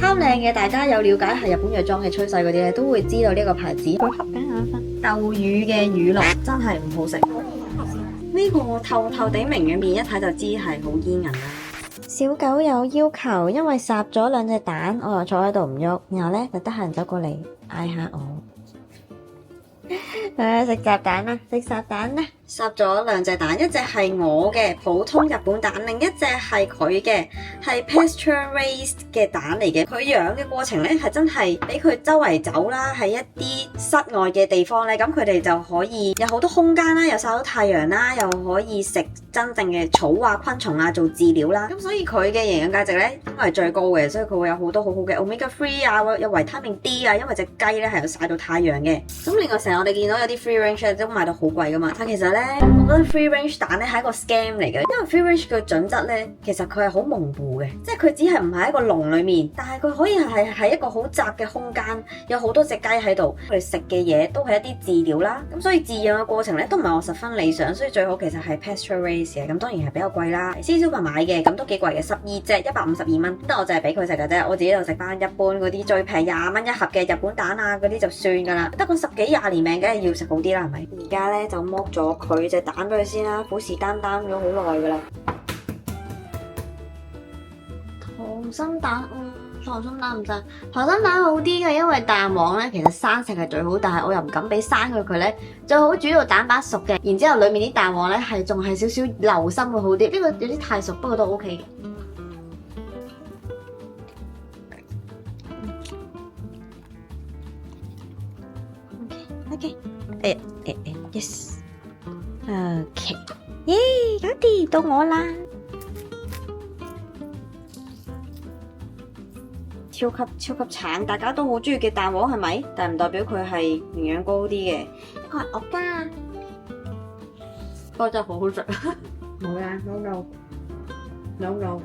貪靚嘅大家有了解係日本藥妝嘅趨勢嗰啲咧，都會知道呢個牌子。佢合緊眼瞓。豆乳嘅乳酪真係唔好食。呢個透透地明嘅面一睇就知係好煙韌啦。小狗有要求，因為烚咗2隻蛋，我又坐喺度唔喐，然後咧就得閒走過嚟嗌下我。食烚蛋啦，食烚蛋啦！烚咗2隻蛋，一隻係我嘅普通日本蛋，另一隻係佢嘅，係 pasture raised 嘅蛋嚟嘅。佢養嘅過程咧係真係俾佢周圍走啦，喺一啲室外嘅地方咧，咁佢哋就可以有好多空間啦，又曬到太陽啦，又可以食真正嘅草啊、昆蟲啊做飼料啦。咁所以佢嘅營養價值咧應該係最高嘅，所以佢會有好多好好嘅 omega 3啊，有維他命 D 啊，因為隻雞咧係有曬到太陽嘅。咁另外成日我哋見到有啲 free range 都賣到好貴噶嘛，但其實咧我覺得 free range 蛋咧係一個 scam 嚟嘅，因為 free range 嘅準則咧其實佢係好模糊嘅，即係佢只係唔係一個籠裏面，但係佢可以係喺一個好窄嘅空間，有好多隻雞喺度，佢哋食嘅嘢都係一啲飼料啦，咁所以飼養嘅過程咧都唔係我十分理想，所以最好其實係 pasture raised 嘅，咁當然係比較貴啦。C super 買嘅咁都幾貴嘅，12隻152蚊，得我就係俾佢食嘅啫，我自己就食翻一般嗰啲最平20蚊一盒嘅日本蛋啊嗰啲就算噶啦，得個10幾20年命梗係要食好啲啦，係咪？而家咧就剝咗佢隻蛋俾佢先啦，虎視眈眈咗好耐噶啦。溏心蛋，溏心蛋唔得，溏心蛋好啲嘅，因為蛋黃咧其實生食係最好，但係我又唔敢俾生佢咧，最好煮到蛋白熟嘅，然之後裡面啲蛋黃咧係仲係少少流心會好啲，呢個有啲太熟，不過都 OK 嘅。OK， yes，OK， 耶，搞掂，到我啦！超級橙，大家都好中意嘅蛋黃係咪？但唔代表佢係營養高啲嘅。呢個係我㗎，不過真係好好食。冇啦 ，no。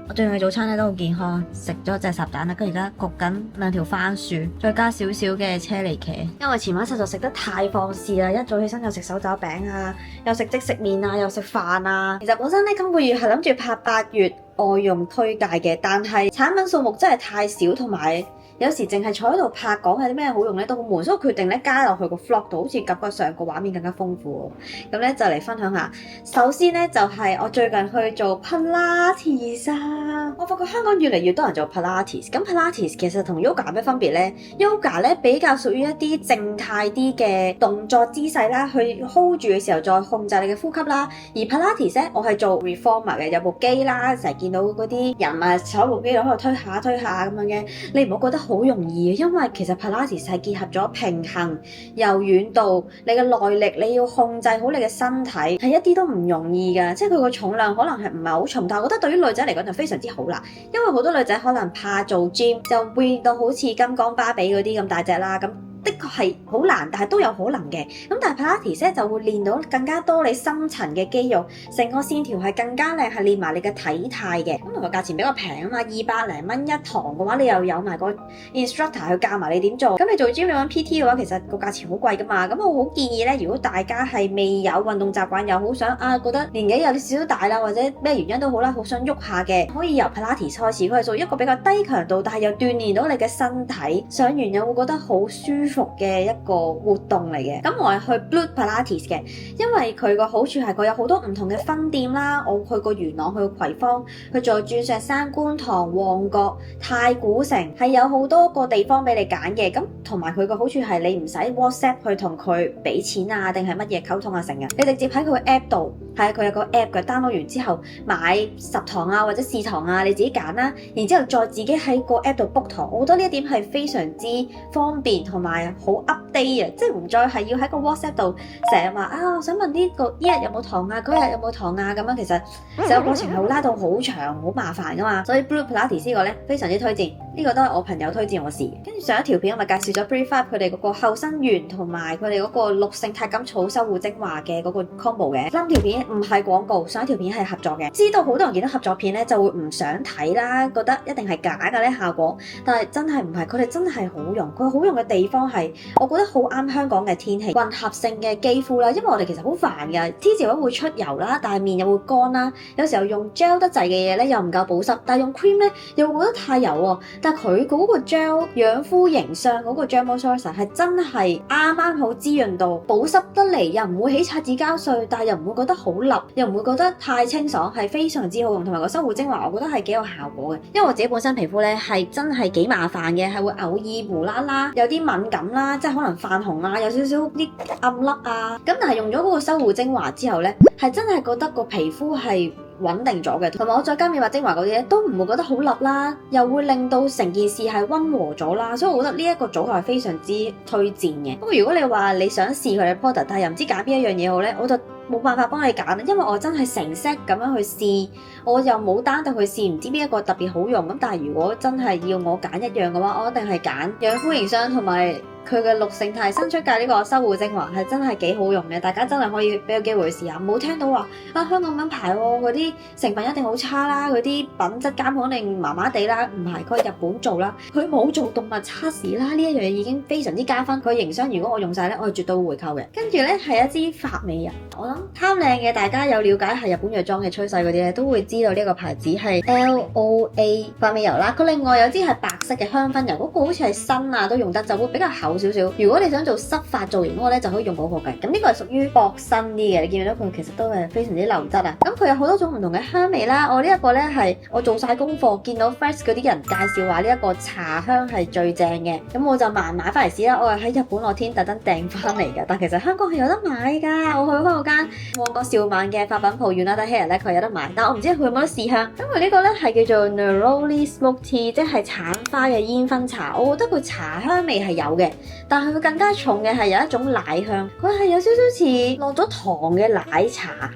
我最近嘅早餐咧都好健康，食咗隻烚蛋啦，跟住而家焗緊2條番薯，再加少少嘅車厘茄。因為前晚實在食得太放肆啦，一早起身又食手抓餅啊，又食即食麵啊，又食飯啊。其實本身咧今個月係諗住拍8月外用推介嘅，但係產品數目真係太少，同埋有時淨係坐喺度拍講係啲咩好用咧都好悶，所以我決定咧加落去個 vlog 度，好似感覺上個畫面更加豐富。咁咧就嚟分享下。首先咧就係我最近去做 Pilates 啊，我發覺香港越嚟越多人做 Pilates。咁 Pilates 其實同 Yoga 有咩分別咧？Yoga 咧比較屬於一啲靜態啲嘅動作姿勢啦，去 hold 住嘅時候再控制你嘅呼吸啦。而 Pilates 咧，我係做 reformer 嘅，有部機啦，成日見到嗰啲人啊坐部機度喺度推下咁樣嘅，你唔好覺得好容易，因為其實 Pilates 係結合咗平衡、柔軟度、你嘅耐力，你要控制好你嘅身體，係一啲都唔容易㗎。即係佢個重量可能係唔係好重，但係我覺得對於女仔嚟講就非常之好啦。因為好多女仔可能怕做 gym，就會到好似金剛芭比嗰啲咁大隻啦，咁的確係好難，但係都有可能嘅。咁但係 Pilates 咧就會練到更加多你深層嘅肌肉，成個線條係更加靚，係練埋你嘅體態嘅。咁同埋價錢比較平啊嘛，200零蚊一堂嘅話，你又有埋個 instructor 去教埋你點做。咁你做 gym 你揾 PT 嘅話，其實個價錢好貴噶嘛。咁我好建議咧，如果大家係未有運動習慣，又好想覺得年紀有啲少少大啦，或者咩原因都好啦，好想喐下嘅，可以由 Pilates 開始。佢係做一個比較低強度，但係又鍛鍊到你嘅身體，上完又會覺得好舒服嘅一個活動嚟嘅。咁我係去 Blue Pilates 嘅，因為佢個好處係佢有好多唔同嘅分店啦。我去過元朗，去過葵芳，去咗鑽石山、觀塘、旺角、太古城，係有好多個地方俾你揀嘅。咁同埋佢個好處係你唔使 WhatsApp 去同佢俾錢啊，定係乜嘢溝通啊成日，你直接喺佢個 app 度，係佢有個 app 嘅 download 完之後買10堂啊或者試堂啊，你自己揀啦，然之後再自己喺個 app 度 book 堂。我覺得呢一點係非常之方便同埋好 update 啊，即係唔再係要喺個 WhatsApp 度成日話我想問呢日有冇堂啊，嗰日有冇堂啊咁樣，其實成個過程係會拉到好長好麻煩噶嘛。所以 Blue Pilates 呢個咧非常之推薦，呢個都係我朋友推薦我試。跟住上一條片我咪介紹咗 Breathe Up 佢哋嗰個後生元同埋佢哋嗰個綠性太甘草修護精華嘅嗰個 combo 嘅。3條片唔係廣告，上一條片係合作嘅。知道好多人見到合作片咧就會唔想睇啦，覺得一定係假嘅咧效果，但係真係唔係，佢哋真係好用。佢好用嘅地方係我覺得好啱香港嘅天氣，混合性嘅肌膚啦，因為我哋其實好煩㗎，T 字位會出油啦，但係面又會乾啦，有時候用 gel 得滯嘅嘢咧又唔夠保濕，但係用 cream 咧又會覺得太油喎。但係佢嗰個 gel 養膚型霜嗰個 gel moisturizer 係真係啱啱好滋潤到，保濕得嚟又唔會起擦紙膠碎，但係又唔會覺得好立，又唔會覺得太清爽，係非常之好用。同埋個修護精華，我覺得係幾有效果嘅，因為我自己本身皮膚咧係真係幾麻煩嘅，係會偶爾無啦啦有啲敏感啦，即係可能泛紅啊，有少少啲暗粒啊，咁但係用咗嗰個修護精華之後咧，係真係覺得個皮膚係穩定咗嘅，同埋我再加美白精華嗰啲咧，都唔會覺得好立啦，又會令到成件事係溫和咗啦，所以我覺得呢一個組合係非常之推薦嘅。不過如果你話你想試佢嘅 product， 但係又唔知揀邊一樣嘢好咧，我就冇辦法幫你揀，因為我真係成 set 咁樣去試，我又冇單獨去試，唔知邊一個特別好用。咁但係如果真係要我揀一樣嘅話，我一定係揀養膚型霜同埋佢嘅綠勝肽新出嘅呢個修護精華，係真係幾好用嘅，大家真係可以俾個機會去試下。唔好聽到話啊香港品牌嗰啲成分一定好差啦，嗰啲品質監控一定麻麻地啦，唔係，佢係日本做啦，佢冇做動物測試啦，呢一樣嘢已經非常之加分。佢型霜如果我用晒咧，我係絕對會回購嘅。跟住咧係一支髮尾油，我諗貪靚嘅大家有了解係日本藥妝嘅趨勢嗰啲咧，都會知道呢個牌子係 LOA 髮尾油啦。佢另外有支係白色嘅香薰油，嗰個好似係新啊，都用得，就會比較厚少少。如果你想做濕髮造型嗰個咧，就可以用嗰個嘅。咁呢個係屬於薄身啲嘅，你見唔見到佢其實都係非常之流質啊。咁佢有好多種唔同嘅香味啦。我呢一個咧係我做晒功課，見到 Fresh 嗰啲人介紹話呢一個茶香係最正嘅，咁我就慢買翻嚟試啦。我係喺日本樂天特登訂翻嚟嘅，但其實香港係有得買㗎。我去開嗰間旺角兆萬嘅髮品鋪 United Hair 咧，佢有得買，但我唔知佢有冇得試香。因為呢個咧係叫做 Neroli Smoke Tea，即係橙花嘅煙熏茶。我覺得佢茶香味係有嘅，但係佢更加重嘅係有一種奶香，佢係有少少似落咗糖嘅奶茶。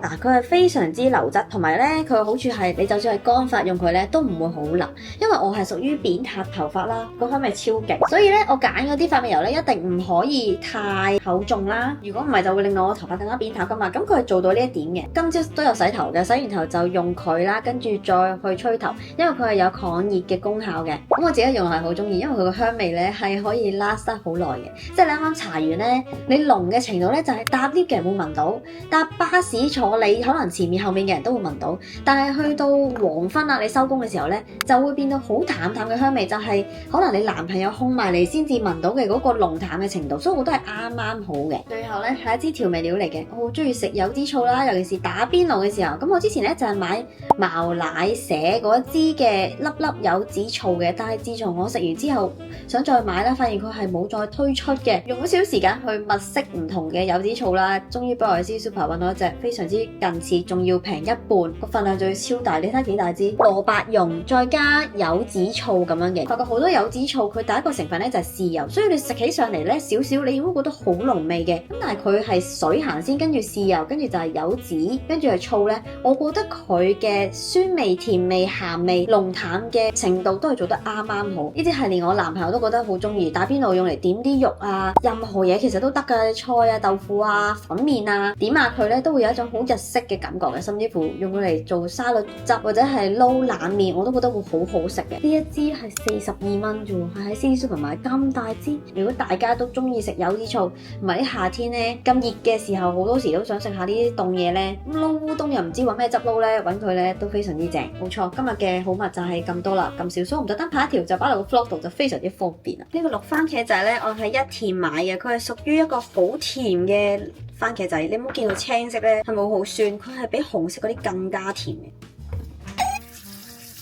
嗱，佢係非常之流質，同埋咧佢嘅好處係你就算係乾髮用佢咧都唔會好立，因為我係屬於扁塌頭髮啦，個香味超勁，所以咧我揀嗰啲髮尾油咧一定唔可以太厚重啦，如果唔係就會令到我頭髮更加扁塌噶嘛。咁佢係做到呢一點嘅。今朝都有洗頭嘅，洗完頭就用佢啦，跟住再去吹頭，因為佢係有抗熱嘅功效嘅。咁我自己用係好中意，因為佢個香味咧係可以 last 得好耐嘅，即係你啱啱搽完咧，你濃嘅程度咧就係搭 lift 嘅人會聞到，搭巴士坐你可能前面後面嘅人都會聞到，但係去到黃昏啦，你收工嘅時候咧，就會變到好淡淡嘅香味，就係可能你男朋友控埋嚟先至聞到嘅嗰個濃淡嘅程度，所以我都係啱啱好嘅。最後咧係一支調味料嚟嘅，我好中意食柚子醋啦，尤其是打邊爐嘅時候。咁我之前咧就係買茅乃舍嗰支嘅粒粒柚子醋嘅，但係自從我食完之後想再買啦，發現佢係冇再推出嘅，用咗少少時間去物色唔同嘅柚子醋啦，終於俾我喺 C Super 揾到一隻非常之近似，仲要平一半，個份量仲要超大，你睇幾大支？蘿蔔蓉再加柚子醋咁樣嘅，發覺好多柚子醋佢第一個成分咧就係豉油，所以你食起上嚟咧少少，你會覺得好濃味嘅。咁但係佢係水行先，跟住豉油，跟住就係柚子，跟住係醋咧，我覺得佢嘅酸味、甜味、鹹味、濃淡嘅程度都係做得啱啱好。呢啲係連我男朋友都覺得好中意，打邊爐用嚟點啲肉啊，任何嘢其實都得㗎，菜啊、豆腐啊、粉麵啊，點下佢咧都會有一種好日式嘅感覺嘅，甚至乎用佢嚟做沙律汁或者係撈冷麵，我都覺得會好好食嘅。呢一支係42蚊啫喎，係喺 C Super 買咁大支。如果大家都中意食柚子醋，唔係啲夏天咧咁熱嘅時候，好多時都想食下呢啲凍嘢咧，咁撈烏冬又唔知揾咩汁撈咧，揾佢咧都非常之正。冇錯，今日嘅好物就係咁多啦，咁少，所以唔特登拍一條就擺落個 vlog 度就非常之方便啦。呢個綠番茄仔咧，我喺一田買嘅，佢係屬於一個好甜嘅番茄仔，你唔好見佢青色咧係冇好酸，佢係比紅色嗰啲更加甜嘅。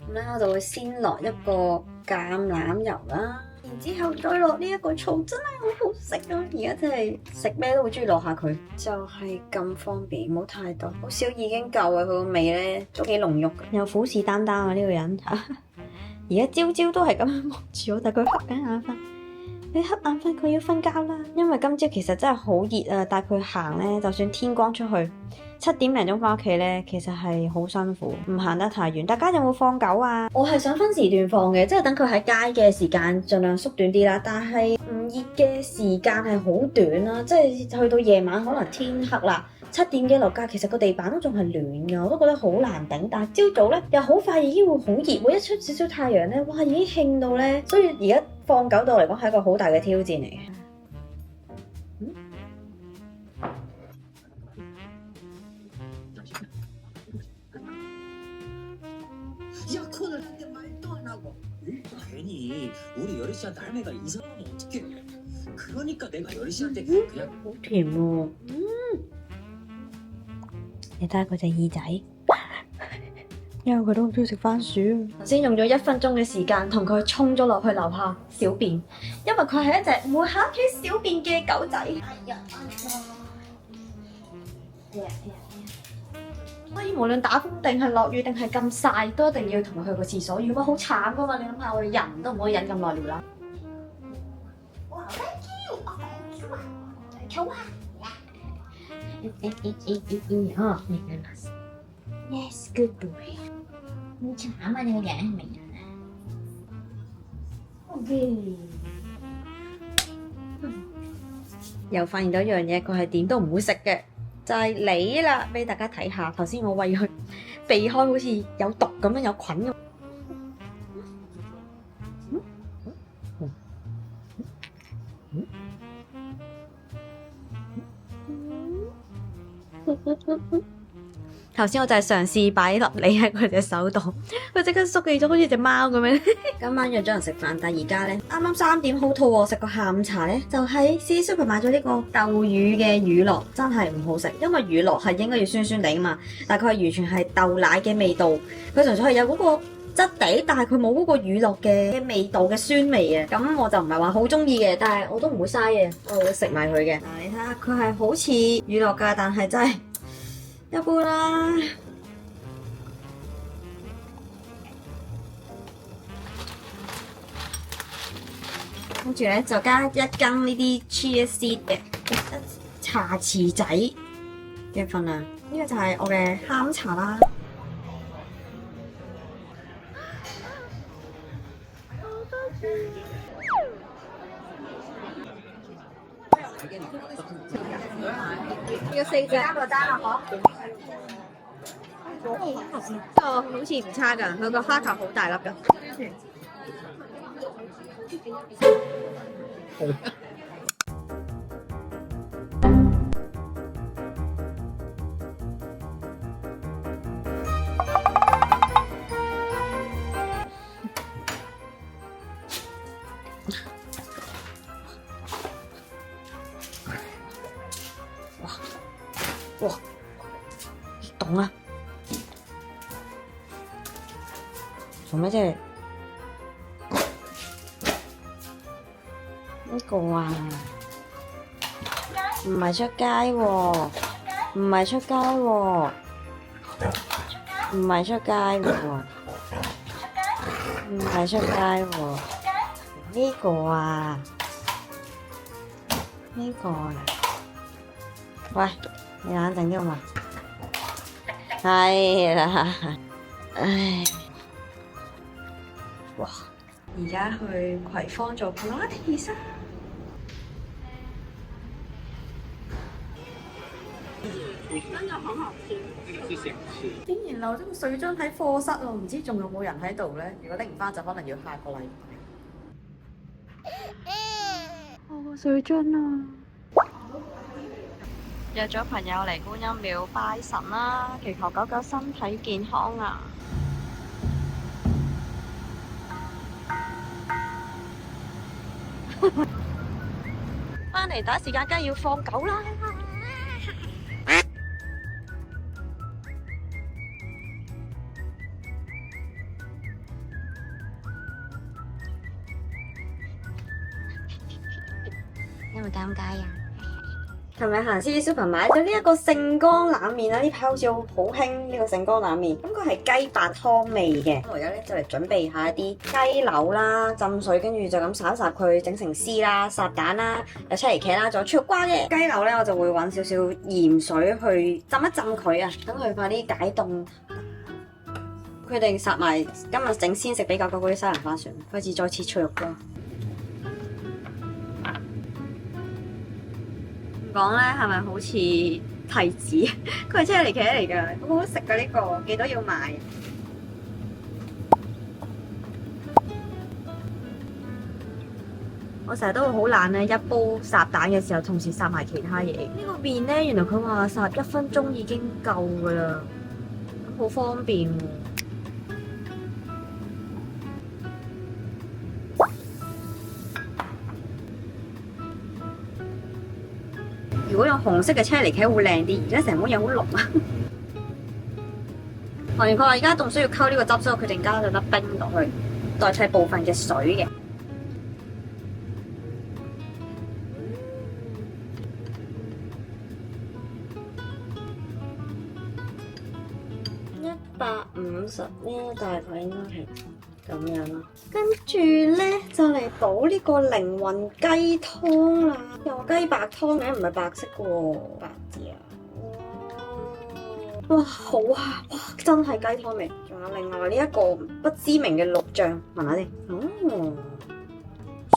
咁咧我就會先落一個橄欖油啦，然之後再落呢一個醋，真係好好食啊！而家真係食咩都好中意落下佢，就係咁方便，唔好太多，好少已經夠啊！佢個味咧都幾濃郁嘅，又虎視眈眈啊呢個人，而家朝朝都係咁樣望住我，但佢瞌緊眼瞓。你瞌眼瞓，佢要瞓覺啦。因為今朝其實真係好熱啊，帶佢行咧，就算天光出去7點零鐘翻屋企咧，其實係好辛苦，唔行得太遠。大家有冇放狗啊？我係想分時段放嘅，即係等佢喺街嘅時間盡量縮短啲啦。但係唔熱嘅時間係好短啦，即係去到夜晚可能天黑啦。7點幾落街，其實個地板都仲係暖嘅，我都覺得好難頂。但係朝早咧又好快已經會好熱，會一出少少太陽咧，哇已經興到咧，所以而家放狗對我嚟講係一個好大嘅挑戰嚟嘅。 괜히 우리 여리 씨한테 할매가 이상하면 어떡해. 그러니까 내가 여리 씨한테 그냥 好甜喎。你睇下佢隻耳仔，因為佢都好中意食番薯。頭先用咗1分鐘嘅時間同佢衝咗落去樓下小便，因為佢係一隻唔會喺屋企小便嘅狗仔。所以無論打風定係落雨定係咁曬，都一定要同佢去個廁所。如果好慘噶嘛，你諗下，我哋人都唔可以忍咁耐尿啦。哇，thank you，哦，thank you 啊，求啊！哦，明白啦。Yes, good boy。好慘啊！你個樣係咪啊？OK。又發現到一樣嘢，佢係點都唔會食嘅。就係你啦，俾大家睇下。頭先我餵佢避開，好似有毒咁樣，有菌咁。頭先我就係嘗試擺粒梨喺佢隻手度，佢即刻縮起咗，好似隻貓咁樣。今晚約咗人食飯，但而家咧啱啱3點，好肚餓，食個下午茶咧，就喺 CC Super 買咗呢個豆乳嘅乳酪，真係唔好食，因為乳酪係應該要酸酸地啊嘛，但係佢係完全係豆奶嘅味道，佢純粹係有嗰個質地，但係佢冇嗰個乳酪嘅味道嘅酸味嘅，咁我就唔係話好中意嘅，但係我都唔會嘥嘅，我會食埋佢嘅。嗱，你睇下佢係好似乳酪㗎，但係真係一般啦。跟住咧就加1羹呢啲 chia seed 嘅茶匙仔嘅份量，呢個就係我嘅下午茶啦。呢個4隻加個單啦，嗬。呢個好似唔差㗎，佢個蝦球好大粒㗎。哇，凍啊！做咩啫？呢個啊，唔係出街喎，唔係出街喎，唔係出街喎，唔係出街喎。呢個啊，呢個啊，喂，你冷靜啲好嘛？係啦，唉，哇！而家去葵芳做 Pilates 啊！真係好好笑。竟然留咗個水樽喺課室喎，唔知仲有冇人喺度咧？如果拎唔翻，就可能要下個禮拜。我個水樽啊！約咗朋友嚟觀音廟拜神啦，祈求狗狗身體健康啊！翻嚟打時間梗係要放狗啦！有冇尷尬啊？琴日行 CC Super 買咗呢一個盛江冷麵啦，呢排好似好興呢個盛江冷麵，咁佢係雞白湯味嘅。我而家咧就嚟準備下一啲雞柳啦，浸水，跟住就咁烚烚佢，整成絲啦，烚蛋啦，有出嚟茄啦，仲有脆瓜嘅雞柳咧，我就會揾少少鹽水去浸一浸佢啊，等佢快啲解凍。佢哋烚埋今日整鮮食俾狗狗嗰啲西蘭花船，費事再切脆肉啦。講咧係咪好似提子？佢係車厘茄嚟㗎，好好食㗎呢個，記得要買。我成日都會好懶咧，一煲烚蛋嘅時候，同時烚埋其他嘢。呢個麵咧，原來佢話烚1分鐘已經夠㗎啦，好方便喎。如果用紅色嘅車厘茄會靚啲，而家成碗嘢好濃啊！我原佢話而家仲需要溝呢個汁，所以我決定加咗粒冰落去，代替部分嘅水嘅。150呢，大概應該係咁樣啦。跟住咧就嚟倒呢個靈魂雞湯啦，有雞白湯嘅，唔係白色嘅喎，白字啊！哇，好啊！哇，真係雞湯味。仲有另外呢一個不知名嘅綠醬，聞下先。哦，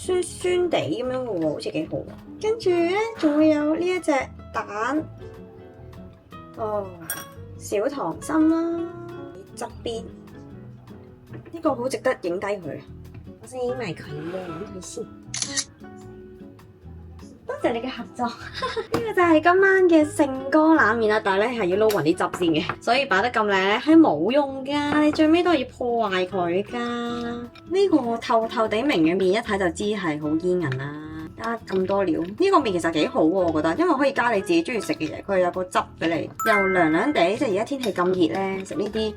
酸酸地咁樣嘅喎，好似幾好啊。跟住咧仲會有呢一隻蛋，哦，小糖心啦。側邊呢個好值得影低佢，我先影埋佢喎，影佢先。多謝你嘅合作。呢個就係今晚嘅勝哥冷麵啦，但係咧係要撈勻啲汁先嘅，所以擺得咁靚咧係冇用噶，你最尾都係要破壞佢噶。呢個透透地明嘅麵一睇就知係好煙韌啦。加咁多料，呢個麵其實幾好喎，我覺得，因為可以加你自己中意食嘅嘢，佢有個汁俾你，又涼涼地，即係而家天氣咁熱咧，食呢啲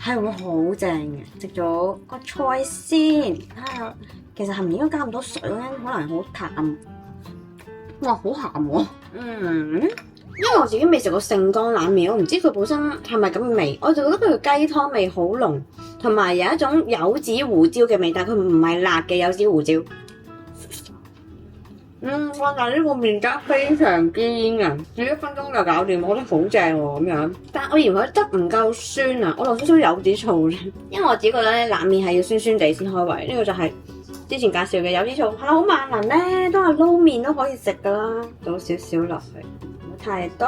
係會好正嘅。食咗個菜先，睇下其實係唔應該加咁多水咧，可能好淡。哇，好鹹喎！因為我自己未食過盛江冷麵，我唔知佢本身係咪咁嘅味，我就覺得佢嘅雞湯味好濃，同埋有一種柚子胡椒嘅味，但係佢唔係辣嘅柚子胡椒。哇！但係呢個麵質非常堅啊，煮1分鐘就搞掂，我覺得好正喎咁樣。但係我嫌佢汁唔夠酸啊，我落少少柚子醋啫，因為我自己覺得咧冷麵係要酸酸地先開胃。呢個就係之前介紹嘅柚子醋，係啦，好萬能咧，都係撈麵都可以食噶啦。倒少少落去，唔好太多。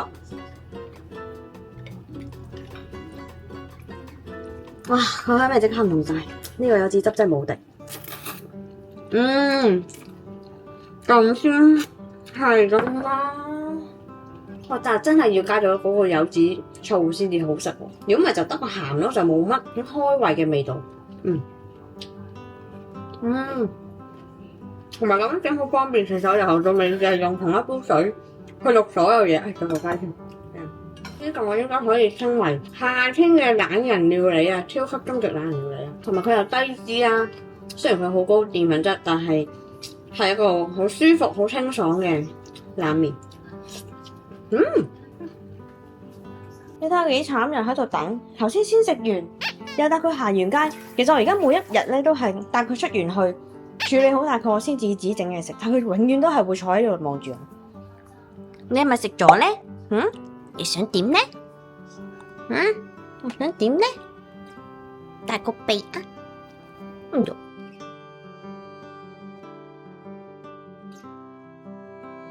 哇！佢香味即刻唔同晒，呢個柚子汁真係無敵。咁先係咁啦，哇！但係真係要加咗嗰個柚子醋先至好食喎，如果唔係就得個鹹咯，就冇乜開胃嘅味道。同埋咁整好方便，其實我由頭到尾就係用同一杯水去淥所有嘢。再落翻先，呢個我應該可以稱為夏天嘅懶人料理啊，超級終極懶人料理啊！同埋佢又低脂啊，雖然佢好高澱粉質，但係係一個好舒服、好清爽嘅冷麵。你睇下幾慘，又喺度等，頭先先食完，又帶佢行完街。其實我而家每一日咧都係帶佢出完去處理好大概，我先至自己整嘢食。但佢永遠都係會坐喺度望住我。你係咪食咗咧？你想點咧？我想點咧？大個鼻啊！